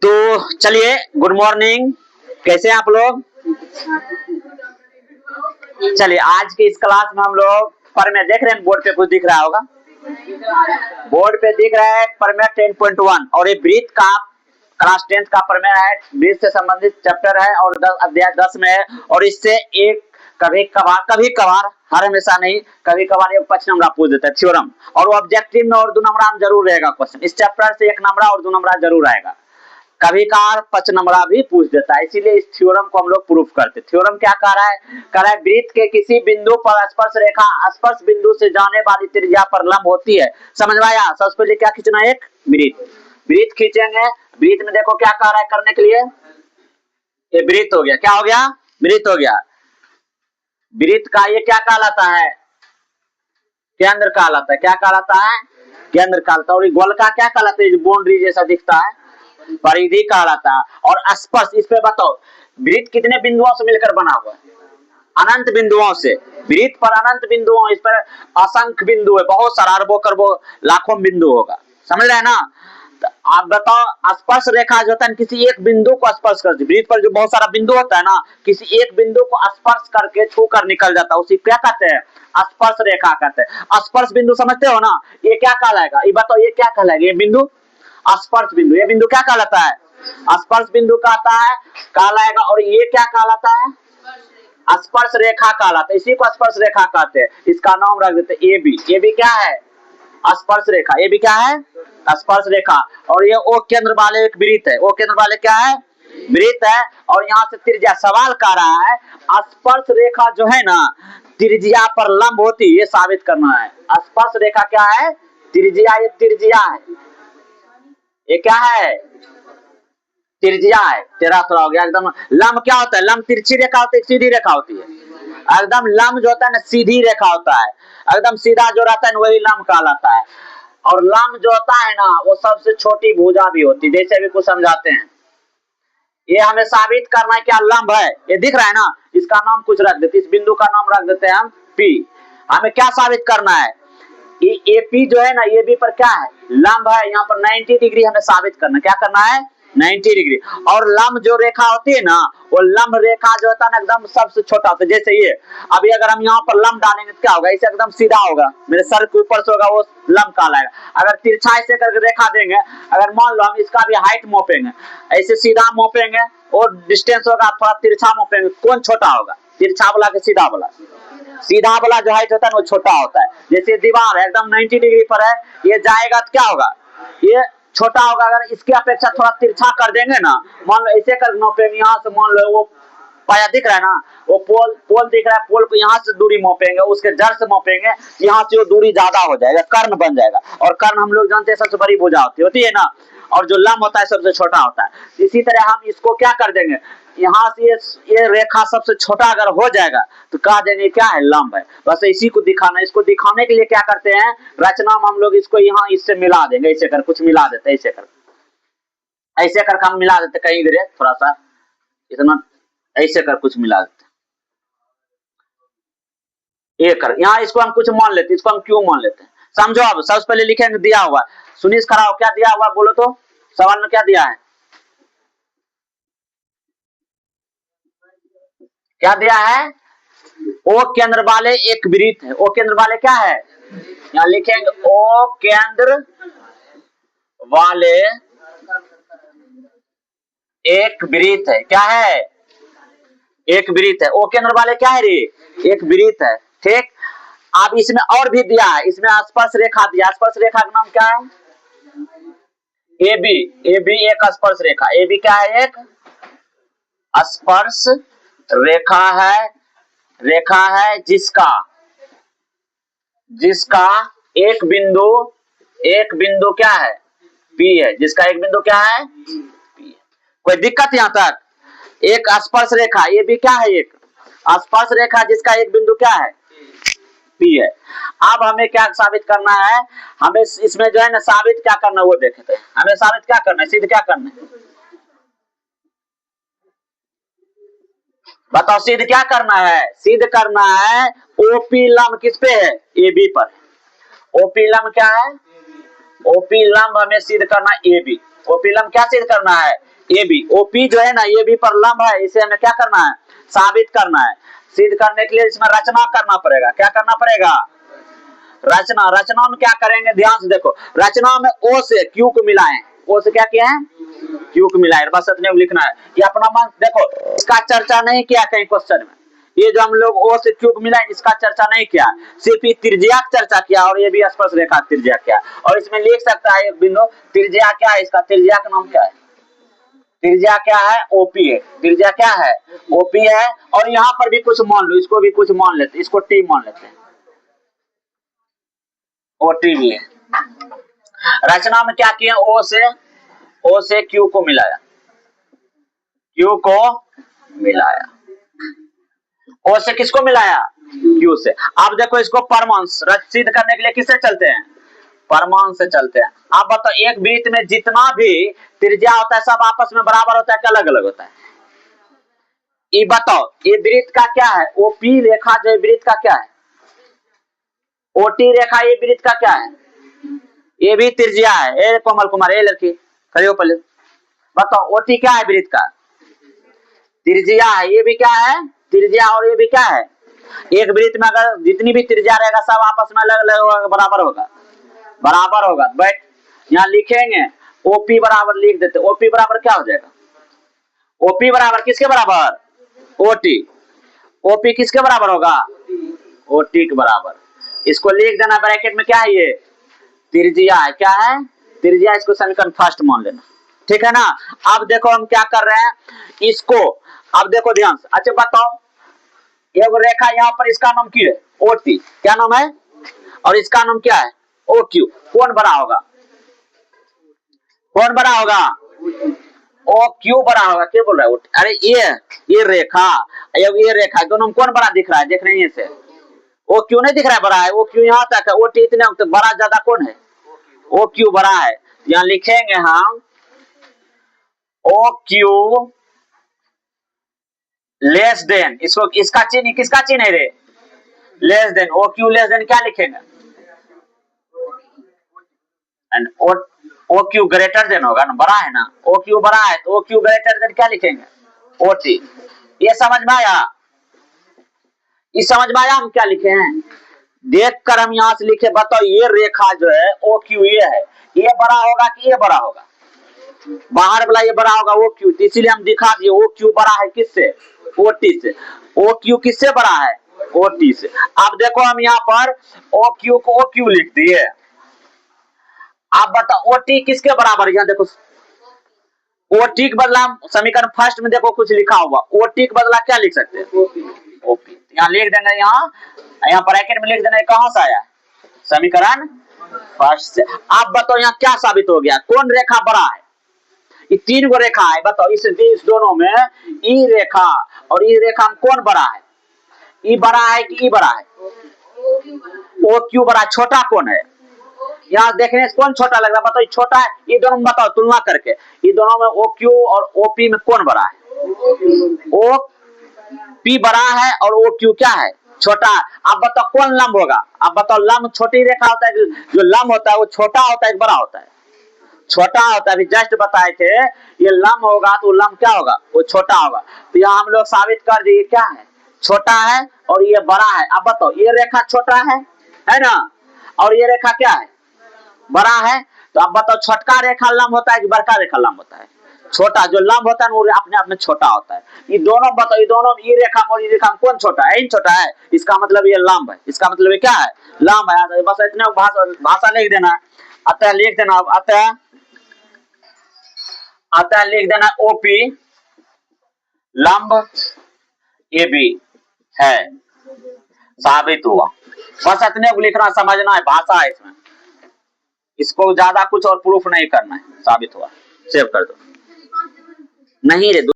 तो चलिए, good morning. कैसे हैं आप लोग? चलिए, आज की इस क्लास में हम लोग प्रमेय देख रहे हैं। बोर्ड पे कुछ दिख रहा होगा, बोर्ड पे दिख रहा है प्रमेय 10.1 और ये ब्रीथ का क्लास 10 का प्रमेय है। ब्रीथ से संबंधित चैप्टर है और अध्याय 10 में है। और इससे एक कभी कभार हर हमेशा नहीं, कभी कभार ये 5 नंबर पूछ देता है थ्योरम, और वो ऑब्जेक्टिव में और 2 नंबर जरूर रहेगा। क्वेश्चन इस चैप्टर से 1 नंबर और 2 नंबर जरूर आएगा। कभी कभार 5 नंबर भी पूछ देता है, इसीलिए इस थ्योरम को हम लोग प्रूफ करते हैं। थ्योरम क्या कह रहा है वृत्त के किसी बिंदु पर स्पर्श रेखा स्पर्श बिंदु से जाने वाली त्रिज्या पर लंब होती है। समझ में आया? सबसे पहले क्या खींचना है? एक वृत्त खींचेंगे। वृत्त में देखो क्या कह रहा है करने के लिए। ये वृत्त हो गया, क्या हो गया? वृत्त हो गया। वृत्त का ये क्या कहलाता है? केंद्र कहलाता है। क्या कहलाता है? केंद्र कहलाता है। और गोल का क्या कहलाता है? बाउंड्री जैसा दिखता है, परिधि कहलाता है। और स्पर्श, इस पे बताओ, वृत्त कितने बिंदुओं से मिलकर बना हुआ है? अनंत बिंदुओं से। वृत्त पर अनंत बिंदुओं, इस पर असंख्य बिंदु है, बहुत सारा, अरबों करोड़ों लाखों बिंदु होगा। समझ रहे हैं ना? तो आप बताओ, स्पर्श रेखा जो होता है किसी एक बिंदु को स्पर्श करती है। वृत्त पर जो बहुत सारा बिंदु होता है ना, किसी एक बिंदु को स्पर्श करके छू कर निकल जाता है, उसी क्या कहते हैं? स्पर्श रेखा कहते हैं। स्पर्श बिंदु समझते हो ना? ये क्या कहलाएगा? ये बताओ, ये क्या कहलाएगा? ये बिंदु स्पर्श बिंदु। ये बिंदु क्या कहलाता है? स्पर्श बिंदु कहलाएगा। और ये क्या कहलाता है? स्पर्श रेखा कहलाता है। इसी को स्पर्श रेखा कहते हैं। इसका नाम रख देते हैं ए बी। ए बी क्या है? स्पर्श रेखा। ए बी क्या है? स्पर्श रेखा। और ये ओ केंद्र वाले एक वृत्त है। ओ केंद्र वाले क्या है? वृत्त है। और यहाँ से त्रिज्या सवाल कर रहा है, स्पर्श रेखा जो है ना, त्रिज्या पर लंब होती है, ये साबित करना है। स्पर्श रेखा क्या है? त्रिज्या। ये त्रिज्या है। ये क्या है? त्रिज्या है। तेरा थोड़ा हो गया एकदम। लंब क्या होता है? लंब तिरछी रेखा होती है, सीधी रेखा होती है। एकदम लंब जो होता है ना, सीधी रेखा होता है। एकदम सीधा जो रहता है ना, वही लंब कहलाता है। और लंब जो होता है ना, वो सबसे छोटी भुजा भी होती है, जैसे भी कुछ समझाते हैं। ये हमें साबित करना है क्या लंब है। ये दिख रहा है ना, इसका नाम कुछ रख देते, इस बिंदु का नाम रख देते हैं हम पी। हमें क्या साबित करना है? ए पी जो है ना, ए बी पर क्या है? लंब है। यहाँ पर 90 डिग्री हमें साबित करना। क्या करना है? 90 डिग्री। और लंब जो रेखा होती है ना, वो लंब रेखा जो होता है ना, एकदम सबसे छोटा होता है। जैसे ये, अभी अगर हम यहाँ पर लंब डालेंगे तो क्या होगा? इसे एकदम सीधा होगा, मेरे सर के ऊपर से होगा, वो लंब कहलाएगा। अगर तिरछा ऐसे करके रेखा देंगे, अगर मान लो हम इसका भी हाइट मापेंगे, ऐसे सीधा मापेंगे और डिस्टेंस होगा, थोड़ा तिरछा मापेंगे, कौन छोटा होगा? तिरछा वाला के सीधा वाला? सीधा वाला जो हाइट होता है ना, वो छोटा होता है। जैसे दीवार है, एकदम 90 डिग्री पर है, ये जाएगा तो क्या होगा? ये छोटा होगा। अगर इसके अपेक्षा थोड़ा तिरछा कर देंगे ना, मान लो ऐसे कर मापेंगे, यहाँ से मान लो वो पाया दिख रहा है ना, वो पोल दिख रहा है, पोल को यहाँ से दूरी मापेंगे, उसके जड़ से मापेंगे, यहाँ से वो दूरी ज्यादा हो जाएगा, कर्ण बन जाएगा। और कर्ण हम लोग जानते हैं सबसे बड़ी भुजा होती है ना। और जो लंब होता है सबसे छोटा होता है। इसी तरह हम इसको क्या कर देंगे, यहाँ से ये रेखा सबसे छोटा अगर हो जाएगा तो कह देंगे क्या है? लंब है। बस इसी को दिखाना। इसको दिखाने के लिए क्या करते हैं, रचना में हम लोग इसको यहाँ इससे मिला देंगे, ऐसे कर कुछ मिला देते, ऐसे कर हम मिला देते, कहीं इधर थोड़ा सा इतना ऐसे कर कुछ मिला देते, ये कर। यहाँ इसको हम कुछ मान लेते, इसको हम क्यों मान लेते हैं समझो। अब सबसे पहले लिखेंगे दिया हुआ। सुनीश खड़ा हो, क्या दिया हुआ बोलो तो? सवाल में क्या दिया है? क्या दिया है? ओ केंद्र वाले एक वृत्त है। ओ केंद्र वाले क्या है? यहाँ लिखेंगे ओ केंद्र वाले एक वृत्त है। क्या है? एक वृत्त है। ओ केंद्र वाले क्या है रे? एक वृत्त है। ठीक। अब इसमें और भी दिया है, इसमें स्पर्श रेखा दिया। स्पर्श रेखा का नाम क्या है? A B. ए बी एक स्पर्श रेखा। ए बी क्या है? एक स्पर्श रेखा है। रेखा है जिसका एक बिंदु क्या है? पी है। जिसका एक बिंदु क्या है? पी है। कोई दिक्कत यहां तक? एक स्पर्श रेखा, ये भी क्या है? एक स्पर्श रेखा जिसका एक बिंदु क्या है? पी है। अब हमें क्या साबित करना है? हमें इसमें जो है ना साबित क्या करना है वो देखते हैं। हमें साबित क्या करना है, सिद्ध क्या करना है? बताओ, सिद्ध क्या करना है? सिद्ध करना है ओपी लंब किस पे है? ए बी पर। ओपी लंब क्या है? ओपी लंब हमें सिद्ध करना ए बी। ओपी लंब क्या सिद्ध करना है, ए बी। ओपी जो है ना ए बी पर लंब है, इसे हमें क्या करना है, साबित करना है। सिद्ध करने के लिए इसमें रचना करना पड़ेगा। क्या करना पड़ेगा, रचना। रचना में क्या करेंगे, ध्यान से देखो, रचना में ओ से क्यू को मिलाएं। ओ से क्या किया है, क्यू को मिलाएं। बस इतने को लिखना है। ये अपना मन देखो, इसका चर्चा नहीं किया कहीं क्वेश्चन में। ये जो हम लोग ओ से क्यू को मिलाएं, इसका चर्चा नहीं किया, सिर्फ ये त्रिज्या की चर्चा किया और ये भी स्पर्श रेखा त्रिज्या क्या। और इसमें लिख सकता है एक बिंदु, त्रिज्या क्या है, इसका त्रिज्या का नाम क्या है, त्रिज्या क्या है, ओपी है। त्रिज्या क्या है, ओपी है। और यहाँ पर भी कुछ मान लो, इसको भी कुछ मान लेते, इसको टी मान लेते हैं, ओटी भी है। रचना में क्या किया, ओ से क्यू को मिलाया, क्यू को मिलाया। ओ से किसको मिलाया, क्यू से। अब देखो इसको परमाणु सिद्ध करने के लिए किससे चलते हैं, परमाणु से चलते हैं। अब बताओ एक वृत्त में जितना भी त्रिज्या होता है सब आपस में बराबर होता है कि अलग अलग होता है, ये बताओ। ये वृत्त का क्या है, ओपी रेखा जो वृत्त का क्या है, ओटी रेखा ये वृत्त का क्या है, ये भी त्रिज्या है। ए कोमल कुमार, ए लड़की खड़े हो पहले, बताओ ओटी क्या है, वृत्त का त्रिज्या है। ये भी क्या है, त्रिज्या। और ये भी क्या है, एक वृत्त में अगर जितनी भी त्रिज्या रहेगा सब आपस में अलग अलग होगा, बराबर होगा, बराबर होगा। बट यहाँ लिखेंगे ओपी बराबर लिख देते, ओपी बराबर क्या हो जाएगा, ओपी बराबर किसके बराबर, ओटी। ओपी किसके बराबर होगा, ओटी के बराबर। इसको लिख देना ब्रैकेट में, क्या है ये, त्रिज्या है। क्या है, त्रिज्या। इसको समीकरण फर्स्ट मान लेना, ठीक है ना। अब देखो हम क्या कर रहे हैं इसको, अब देखो ध्यान से। अच्छा बताओ, एक रेखा यहाँ पर, इसका नाम क्या है, ओटी। क्या नाम है, और इसका नाम क्या है, ओ क्यू। कौन बड़ा होगा, कौन बड़ा होगा, ओ क्यू बड़ा होगा। क्या बोल रहा है, अरे ये रेखा, ये रेखा दोनों में कौन बड़ा दिख रहा है, देख रहे हैं से, ओ क्यू नहीं दिख रहा है, बड़ा है। ओ क्यू यहाँ तक है, ओ टी इतने तो बड़ा ज्यादा कौन है, ओ क्यू बड़ा है। यहाँ लिखेंगे हम ओ क्यू लेस देन, इसको इसका चिन्ह किसका चिन्ह है रे, less than. O Q less than क्या लिखेंगे, and O Q greater than होगा ना, बड़ा है ना, ओ क्यू बड़ा है तो ओ क्यू ग्रेटर देन क्या लिखेंगे, ओ टी। ये समझ में आया, इस समझ में आया हम क्या लिखे हैं, देख कर हम यहां से लिखे। बताओ ये रेखा जो है ओ क्यू ये है, ये बड़ा होगा कि ये बड़ा होगा, बाहर वाला ये बड़ा होगा ओ क्यू, इसीलिए हम दिखा दिए ओ क्यू बड़ा है किससे, ओ टी से। ओ क्यू किससे बड़ा है, ओ टी से। अब देखो हम यहाँ पर ओ क्यू को ओ क्यू लिख दिए। अब बताओ ओ टी किसके बराबर, यहाँ देखो ओ टी के बदला समीकरण फर्स्ट में देखो कुछ लिखा हुआ, ओ टी के बदला क्या लिख सकते हैं, ओपी। यहाँ लिख देंगे, यहाँ ब्रैकेट में लिख देना, कहां से आया, समीकरण फर्स्ट से। आप बताओ यहाँ क्या साबित हो गया, कौन रेखा बड़ा है, ये तीन गो रेखा है। बताओ इस दोनों में ई रेखा और ई रेखा में कौन बड़ा है, ई बड़ा है कि ई बड़ा है, ओ क्यू बड़ा। छोटा कौन है, यहाँ देखने से कौन छोटा लग रहा है, बताओ छोटा है, ये दोनों में बताओ तुलना करके, ये दोनों में ओ क्यू और ओ पी में कौन बड़ा है, ओ पी बड़ा है और ओ क्यू क्या है, छोटा। अब बताओ कौन लंब होगा, अब बताओ लंब छोटी रेखा होता है, जो लंब होता है वो छोटा होता है बड़ा होता है, छोटा होता है। अभी जस्ट बताए थे ये लंब होगा तो लंब क्या होगा, वो छोटा होगा। तो यहाँ हम लोग साबित कर दिए क्या है, छोटा है और ये बड़ा है। अब बताओ ये रेखा छोटा है ना, और ये रेखा क्या है, बड़ा है। तो अब बताओ छोटका रेखा लंब होता है कि बड़का रेखा लंब होता है, छोटा। जो लंब होता है वो अपने आप में छोटा होता है। ये दोनों बताओ, ये दोनों ये रेखा और ये रेखा कौन छोटा है, इन छोटा है, इसका मतलब ये लंब है, इसका मतलब ये क्या है, लंब है। बस इतने भाषा लिख देना है। अतः लिख देना, अतः लिख देना ओपी लंब ए बी है, साबित हुआ। बस इतने को लिखना, समझना है, भाषा है इसमें, इसको ज्यादा कुछ और प्रूफ नहीं करना है, साबित हुआ। सेव कर दो, नहीं रे।